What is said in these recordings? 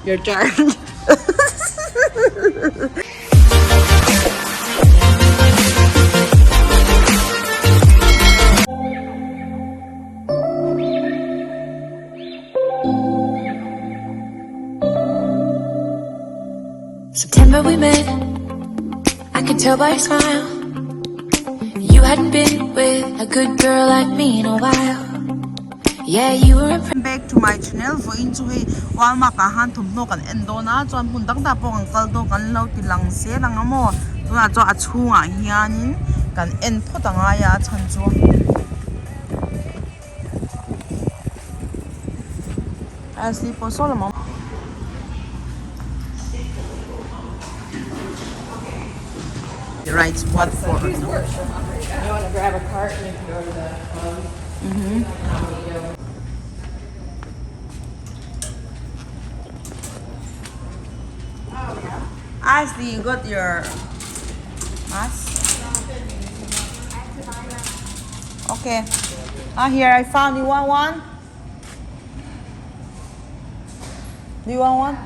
Your turn. September we met, I could tell by your smile. You hadn't been with a good girl like me in a while. Yeah, you were Back to my channel for into he walma ka han thum no kan endo na chuan hun dak da po ang kal do kan lo ti lang se lang amo tu na cho a chunga hianin kan en photanga ya chan chu as li po solo mom right spot for You want to grab a cart and you can go to the Ashley, you got your mask? Okay. Here, I found. You want one? Do you want one?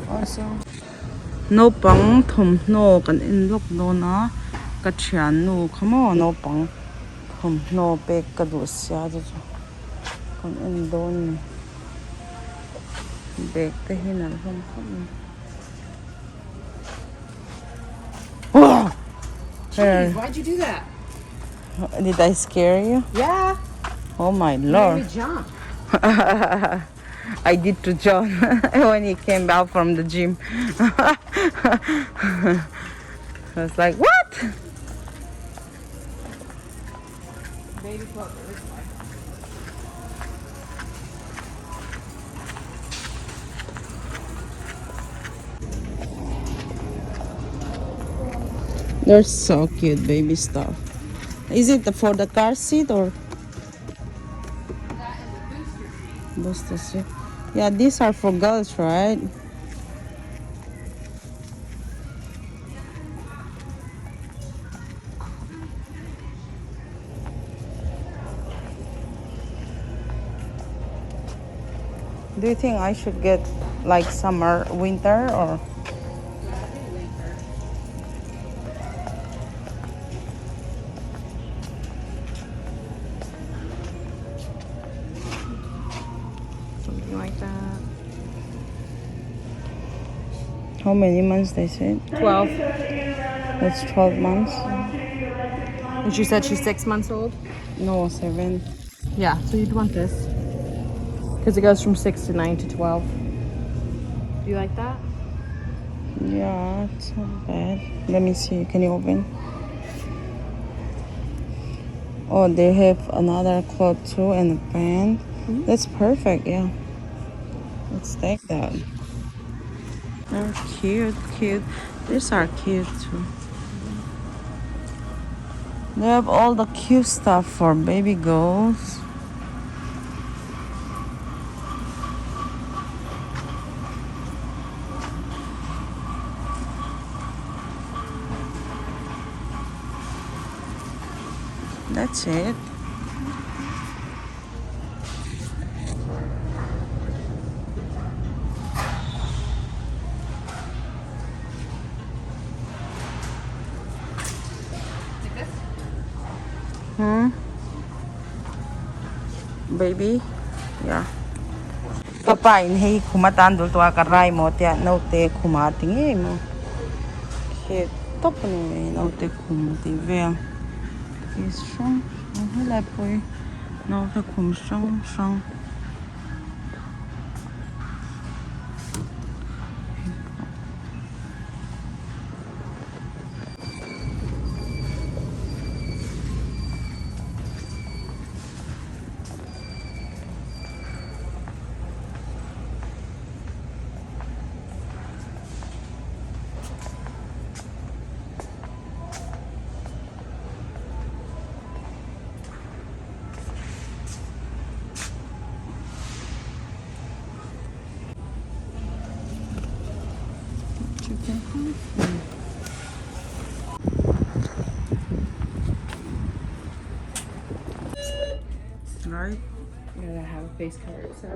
Also. No pang thum no kan in look no na ka thian nu khamo no pang thum no pe ka du sia ju kan in don bek te hin al hom kham. Oh! Jeez, why'd you do that? Did I scare you? Yeah. Oh my You made lord. me jump. I did to John when he came out from the gym. I was like, what? Baby clothes are this way. They're so cute, baby stuff. Is it for the car seat or? Booster seat. Yeah, these are for girls, right? Do you think I should get like summer, winter, or? Something like that. How many months they said? 12. That's 12 months. And she said she's 6 months old? No, 7. Yeah, so you'd want this. Because it goes from 6 to 9 to 12. Do you like that? Yeah, it's not bad. Let me see. Can you open? Oh, they have another cloth too and a pant. That's perfect. Yeah. Let's take that. They're cute, cute. These are cute too. They have all the cute stuff for baby girls. That's it. Baby? Yeah. Papa in hey kumatan dul to akaray mo tia no te kumating mo. Kit top ni no te kumati ve. Is strong. Hala po no te kum strong strong. Right? gotta have a face cover, so.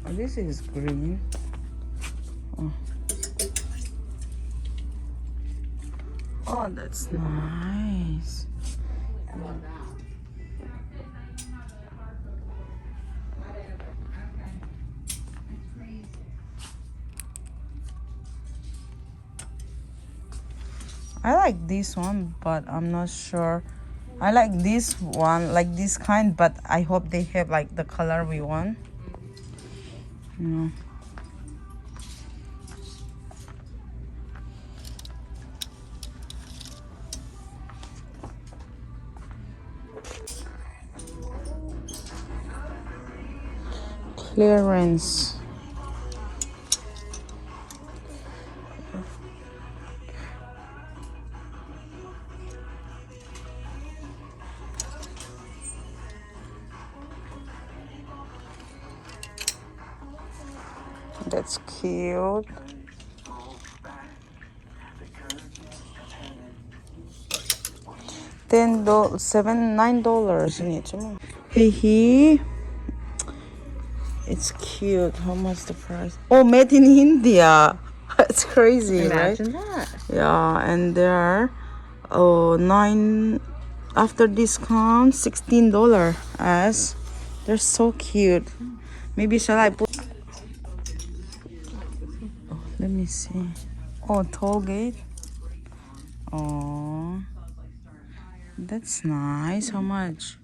Oh, this is green. Oh. Oh, that's nice. I like this one, but I'm not sure. I like this one, like this kind, but I hope they have like the color we want. You know. Clearance. That's cute. $9 in it. Hey, it's cute. How much the price? Oh, made in India. It's crazy, Imagine right? that. Yeah, and there, nine after discount, $16 as they're so cute. Maybe shall I put? Oh, let me see. Oh, Tollgate. Oh, that's nice. How much?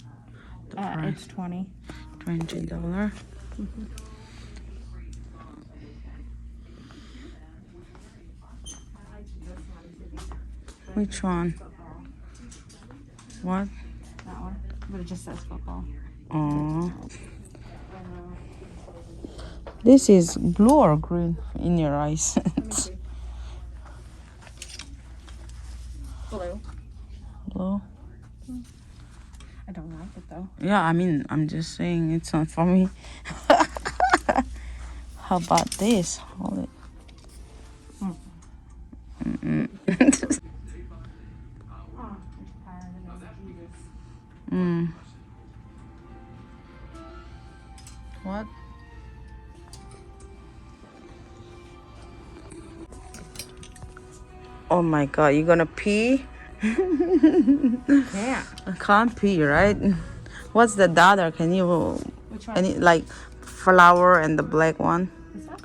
The price? It's 20. $20. Which one? What? That one. But it just says football. Oh. This is blue or green in your eyes? Blue. Blue. I don't like it though. Yeah, I mean, I'm just saying it's not for me. How about this? Hold it. Mm. What? Oh my god, you gonna pee? Yeah. I can't pee, right? What's the other? Can you Which one? any like flower and the black one? This one?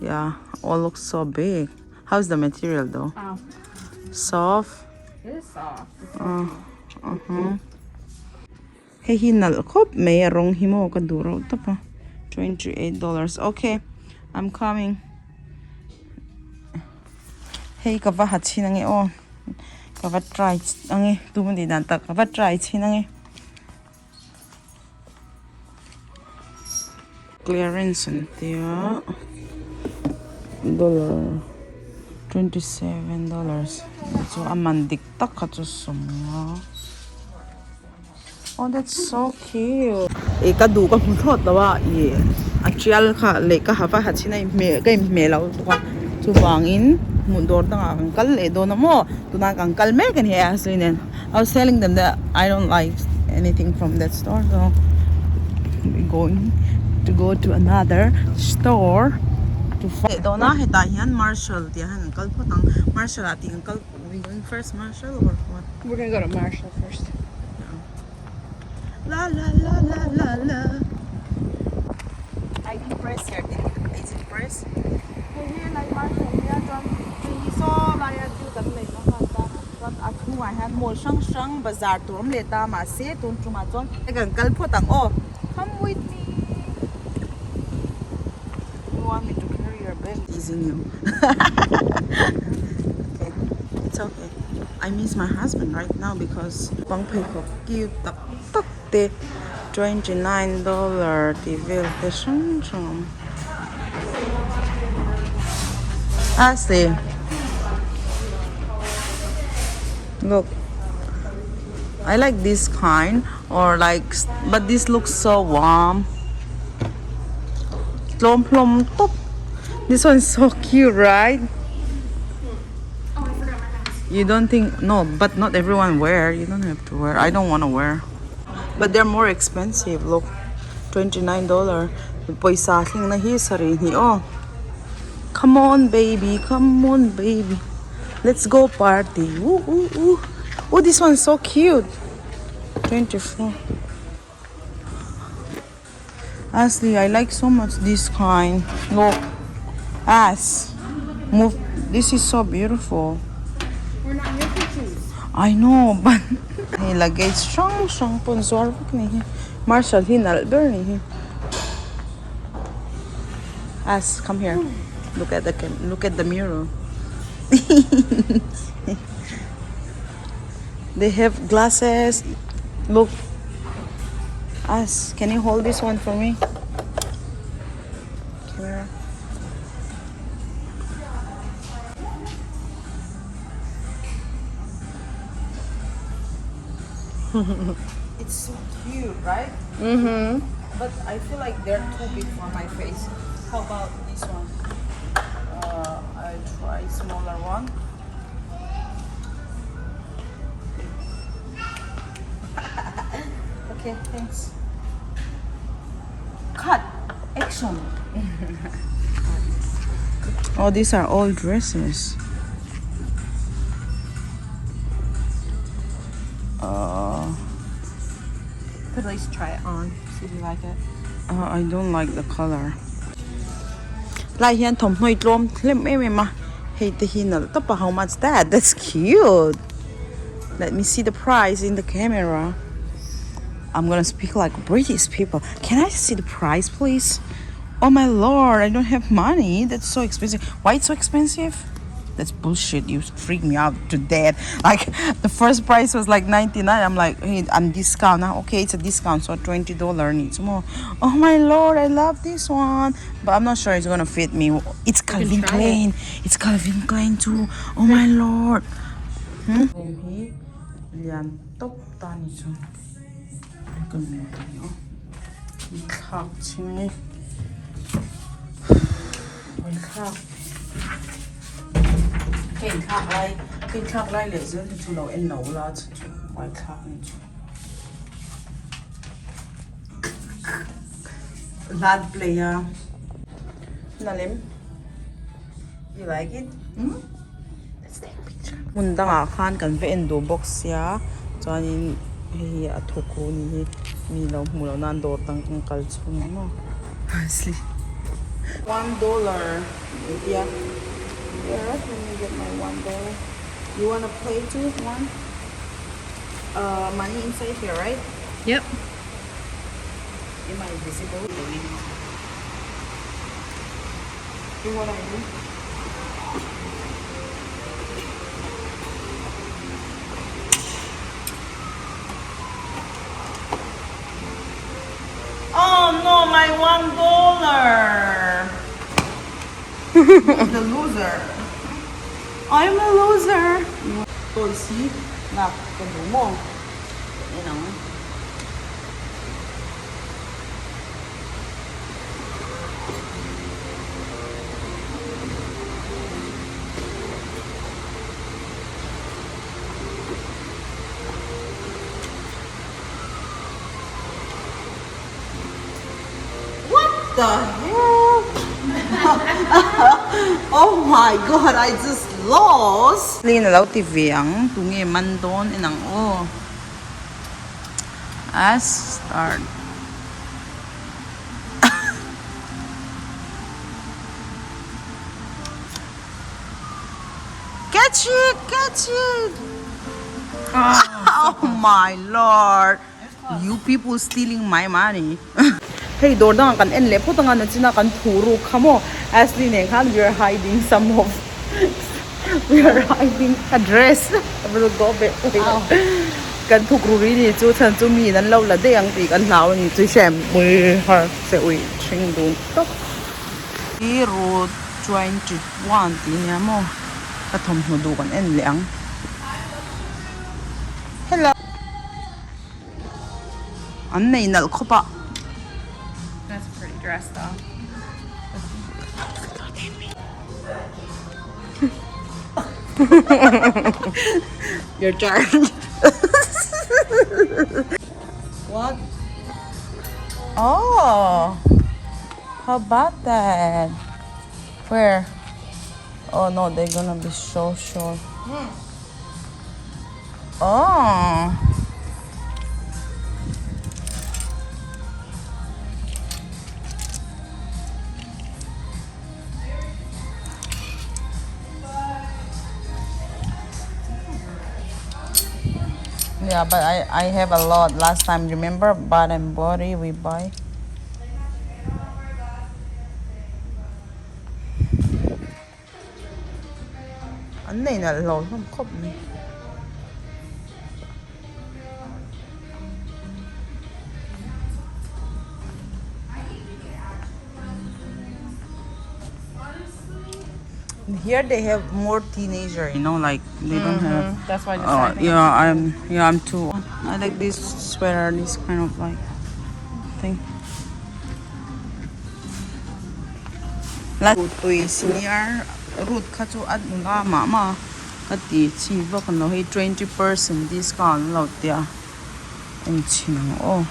Yeah, all looks so big. How's the material though? Oh. Soft. It is soft. It's Hey, hinal kop mayroong himo kaduro to pa. $28. Okay, I'm coming. Hey, kava hatsi nange oh. Kava try nange tumundi nanta kava try chi nange. Clearance until $27. So amandik tak katusumwa. Oh, that's so cute. Kadu ka muthot dawa ye. Atrial ka le ka hava hachina me kai me lau to ka chu bangin mundor da uncle le do na mo to na uncle me kan he asinen. I was telling them that I don't like anything from that store, so we're going to go to another store to find. Do na he tahian Marshall tihan uncle potang Marshall ati uncle. We going first Marshall or what? We're gonna go to Marshall first. La la la la la la. I can press here. Is it press? Hey, like Marshall, we are done. We saw by a few them like that. At who I had more shang bazaar to leta ma se to ma jon. Like uncle potang oh, come with me. You want me to carry your bag? Teasing you. Okay, it's okay. I miss my husband right now because bang pay ko cute tak tak te $29 TV the shang. I see. Look, I like this kind or like, but this looks so warm. Plom plom top. This one's so cute, right? You don't think no, but not everyone wear. You don't have to wear. I don't want to wear. But they're more expensive. Look, $29. Paisa king na hi sari hi. Oh, come on, baby. Come on, baby. Let's go party. Ooh, ooh, ooh. Oh, this one's so cute. 24. Ashley, I like so much this kind. Look, move. This is so beautiful. We're not here for shoes. I know, but ilagay siyang sponsor ni Marshall Hinalber ni. Come here. Look at the mirror. They have glasses. Look. Can you hold this one for me? Camera. It's so cute, right? Mm-hmm. But I feel like they're too big for my face. How about this one? I'll try smaller one. Okay, thanks. Cut. Action. Oh, these are all dresses. Could at least try it on. See if you like it. I don't like the color. Like here, Tom Noi Drom. Let me ma. Hey, the hinal. Tapa, how much that? That's cute. Let me see the price in the camera. I'm gonna speak like British people. Can I see the price, please? Oh my lord, I don't have money. That's so expensive. Why it's so expensive? That's bullshit. You freak me out to death. Like the first price was like $99. I'm like, hey, I'm discount now. Okay, it's a discount, so $20 needs more. Oh my lord, I love this one, but I'm not sure it's gonna fit me. It's Calvin Klein. It's Calvin Klein too. Oh my lord. Cái khác lại lệ giữa thì chú nấu em nấu là chú ngoài khác này chú Lad player Nalim, you like it? Let's take a picture. Munda nga khan kan ve endo box ya chuanin hei a thuku ni mi lo mu lo nan dor tang kang kal chung no honestly $1 yeah. Yeah, let me get my $1. You wanna play too? One? Money inside here, right? Yep. Am I visible? See what I do? Oh no, my $1. The loser. I'm a loser. So see, nak kanu mo. You know. What the hell? Oh my god, I just lost. Lina lau TV ang tungi man doon inang oh. As start. Catch it, catch it. Oh my lord. You people stealing my money. Hey, Dordan kan enle po tangan na sina kan puro kamo. Ashley ne kan we are hiding some of we are hiding a dress. Abro go be. Kan thukruri ni chu chan chu mi nan lo la de ang ti kan hlaw ni chu sem mui ha se ui ching dun tok. 021 ti nya mo. Ka thom hu du kan en leang. Hello. An nei nal khopa. That's a pretty dress though. Your turn. What? Oh, how about that? Where? Oh no, they're gonna be so short. Oh. Yeah, but I have a lot last time. Remember Bath and Body we buy? Anh này là lồi không khóc này. Here they have more teenager, you know, like they don't have. That's why I decided. I'm too. I like this sweater, this kind of like thing. Like tui senior root kaju at nula mama kati chi ba kan lo 20% discount lo tia. And chinang oh.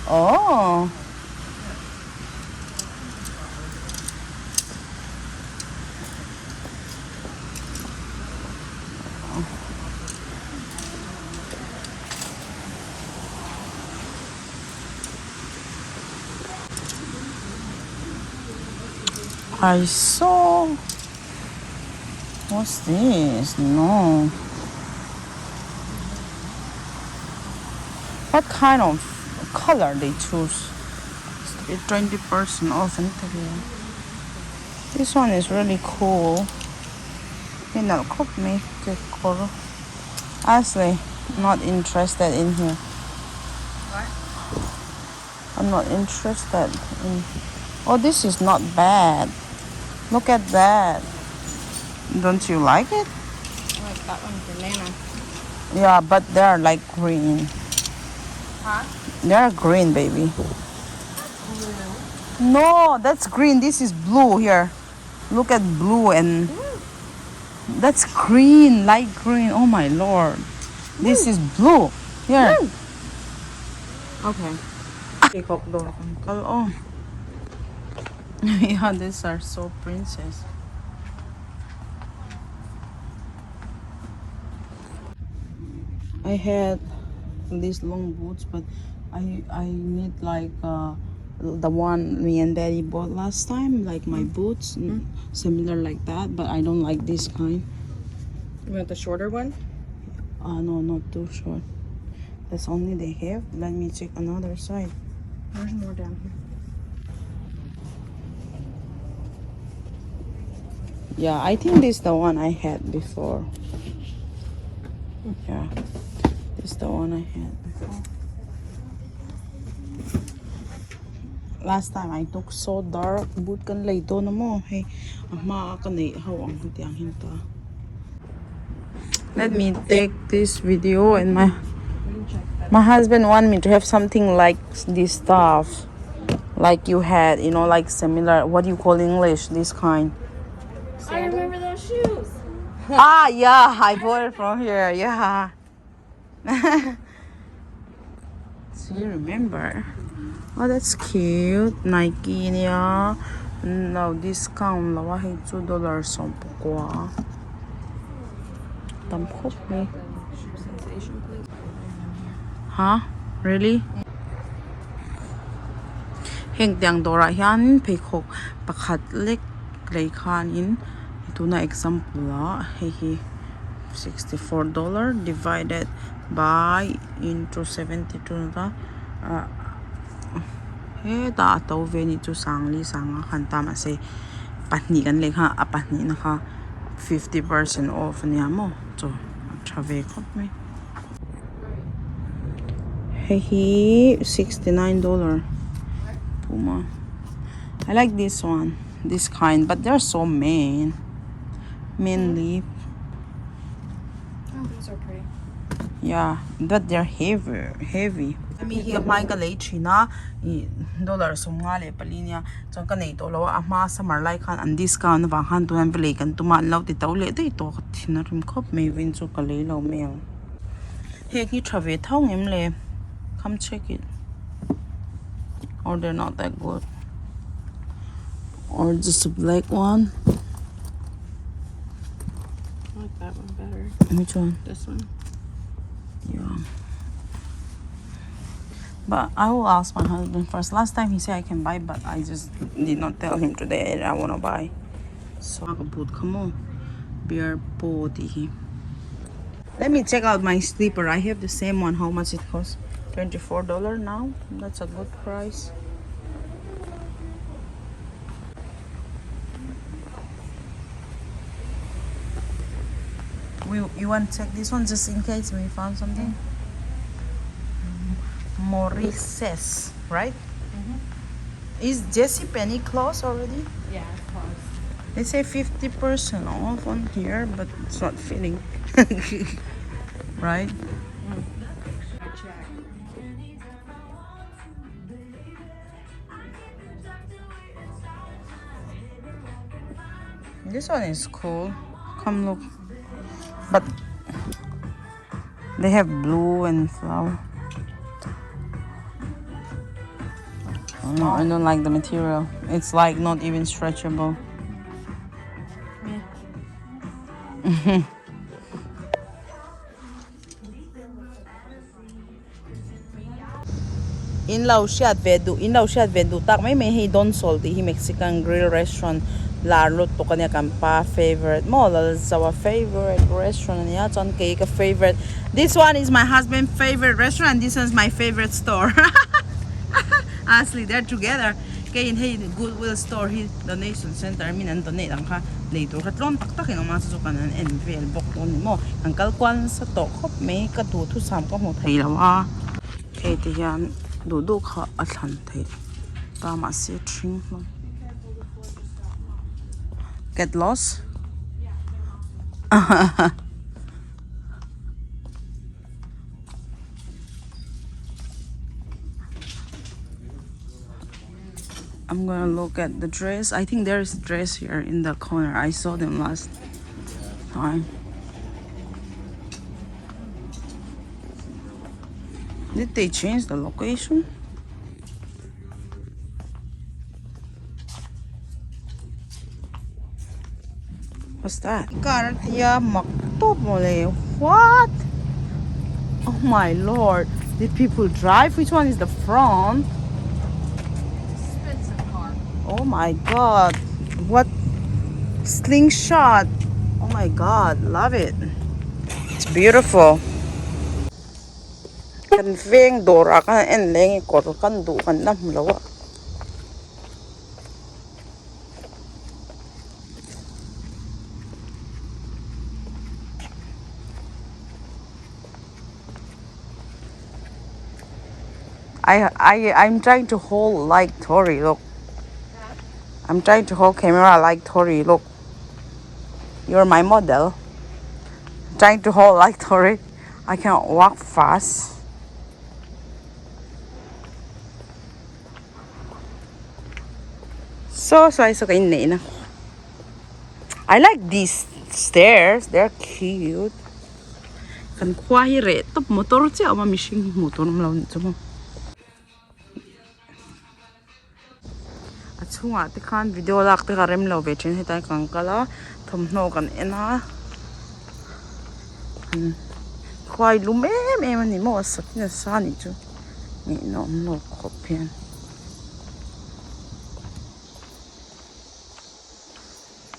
Oh. I saw. What's this? No. What kind of color they choose? 20% off interior. This one is really cool. Actually, not interested in here. What? I'm not interested in. Oh, this is not bad. Look at that. Don't you like it? I like that one for Nana. Yeah, but they're like green. Huh? They're green, baby. No, that's green. This is blue here. Look at blue and that's green, light green. Oh my lord. This is blue. Here. Okay. Uncle, oh. Yeah, these are so princess. I had these long boots, but I need like the one me and Daddy bought last time, like my boots, similar like that. But I don't like this kind. You want the shorter one? No, not too short. That's only they have. Let me check another side. There's more down here. Yeah, I think this is the one I had before. Yeah, this is the one I had before. Last time I took so dark boot kan lay to na mo. Hey, ma kan lay hawang hutiang hinta. Let me take this video and my husband want me to have something like this stuff, like you had, you know, like similar. What do you call English? This kind. I remember those shoes. Ah, yeah, I bought it from here. Yeah. So you remember? Oh, that's cute. Nike niya. Now discount lawa hay $2 some pukwa. Tamkop me. Huh? Really? Heng tiang dora yan pekok pakat lek lay kanin. Ito na example la. Hehe. $64 divided by into 72 na. Ta tao veni to sangli sanga kanta mase patni kan lekha apatni na ka 50% off niya mo. So, trave ko me. Hehe, $69. Puma. I like this one, this kind, but they're so main. Mainly. Oh, those are pretty. Yeah, but they're heavy. mi hi mai ka lei thina I dollar som nga le palinia chang ka nei to lo a ma summer lai khan an discount wa han tu an play kan tuma lo ti to le dei to thina rim khop me win chu ka lei lo me he ki thave thau ngem le come check it or they're not that good or just a black one. I like that one better. Which one? This one. Yeah. But I will ask my husband first. Last time he said I can buy, but I just did not tell him today I want to buy. So come on. Beer body. Let me check out my slipper. I have the same one. How much it costs? $24 now. That's a good price. You want to check this one just in case we found something? Maurice's, right? Is Jessie Penny closed already? Yeah, it's closed. They say 50% off on here, but it's not fitting. Right? This one is cool. Come look. But they have blue and flower. Oh, no, I don't like the material. It's like not even stretchable. Yeah. In Laotiat Vedu tak may he Don Salty he Mexican grill restaurant larlo to kanya kampa favorite mo is our favorite restaurant niya chon kay ka favorite. This one is my husband's favorite restaurant. This one's my favorite store. Honestly, they're together. Kay in hey Goodwill store he donation center minan donate ang ka later katlon taktak ang mga susukanan and vel bokton mo ang kalkwan sa tokop may katutu sam ko mo thailawa. Kay tiyan Dudu ka atlante. Tama siya tring mo. Get lost? I'm gonna look at the dress. I think there's a dress here in the corner. I saw them last time. Did they change the location? What's that? Kartia Maktopole. What? Oh my lord. Did people drive? Which one is the front? Expensive car. Oh my god. What slingshot. Oh my god. Love it. It's beautiful. Kan veng dora kan en leng kor kan du kan nam lawa. I'm trying to hold like Tori, look. I'm trying to hold camera like Tori, look. You're my model. I'm trying to hold like Tori. I can't walk fast. So I like these stairs. They're cute. Kan kuahi re top motor che ama mishing motor mlaw chamo. Achunga te khan video lak te garem lo ve chen hetai kan kala thom no kan ena. Kuai lum em ni mo sakina sa ni chu. Ni no khopian.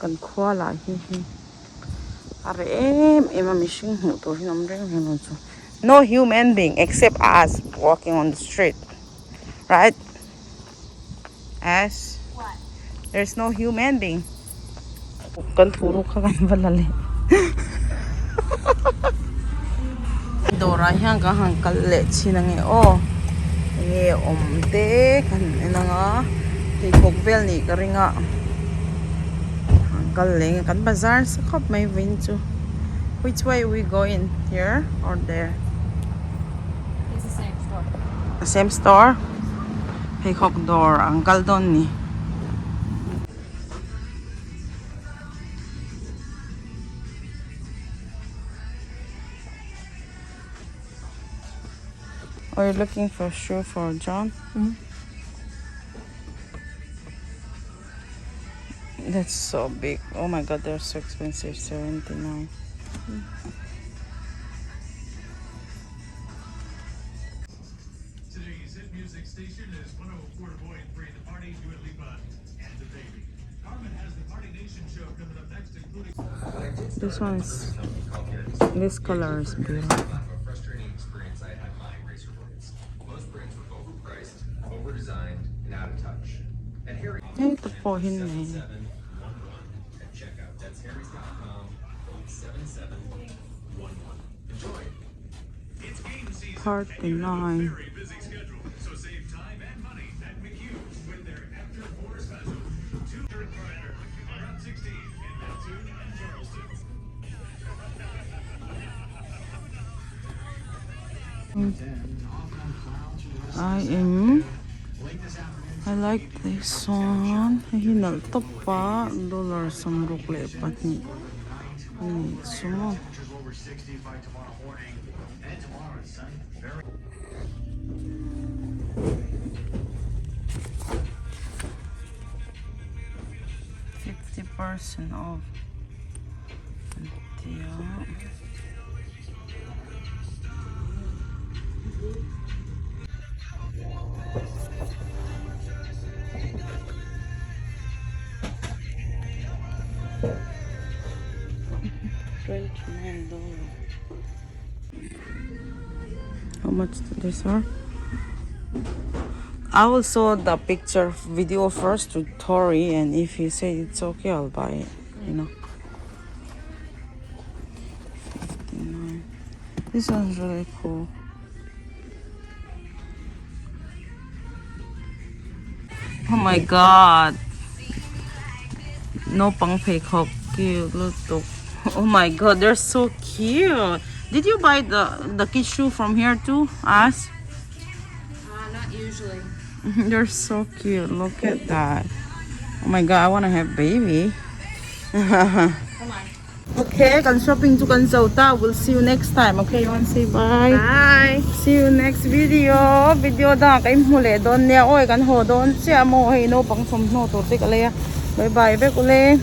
Kan khua la hi are em missing hu to hinam reng hino chu no human being except us walking on the street, right? As What? there's no human being. Kan thuru ka kan balale Dora hang ka hang kalle chinange o nge omte kan enanga ti kokvel ni karinga galing kan bazaar sa kop may wincho. Which way we go in? Here or there? It's the same store. Same store? Peacock door. Uncle doon ni. Are you looking for a shoe for John? That's so big. Oh my god, they're so expensive. 79. Today's hit music station is 104.3 The Party, Dua Lipa, and The Baby. Carmen has the Party Nation show coming up next, including... This one is, this color is beautiful. A frustrating experience I had buying razor blades. Most brands were overpriced, overdesigned, and out of touch. At Harry, Ito po, hindi. 7711 at checkout. That's harrys.com, code 7711. Enjoy. It's game season. Party line. Very busy schedule, so save time and money at McHugh's with their After 4 special. 2 per enter on Route 16 in Mattoon and Charleston. I like this one. Hinal to pa. Dollar some rukle pat ni. Sumo. Over 60 by tomorrow morning. And tomorrow it's sunny. Very 50% off. Yeah. $29. How much these are? I will show the picture video first to Tori, and if he say it's okay, I'll buy it. You know. 59. This one's really cool. Oh my god. No pang peacock. Cute. Look. Oh my god, they're so cute. Did you buy the kid shoe from here too? Us? Not usually. They're so cute. Look at that. Oh my god, I want to have baby. Come on. Okay, kan shopping to kan Zauta. We'll see you next time. Okay, you want to say bye? Bye. See you next video. Video da kay mule don niya oy kan ho don siya mo hey no pang som no to tik alaya. Bye bye be kule.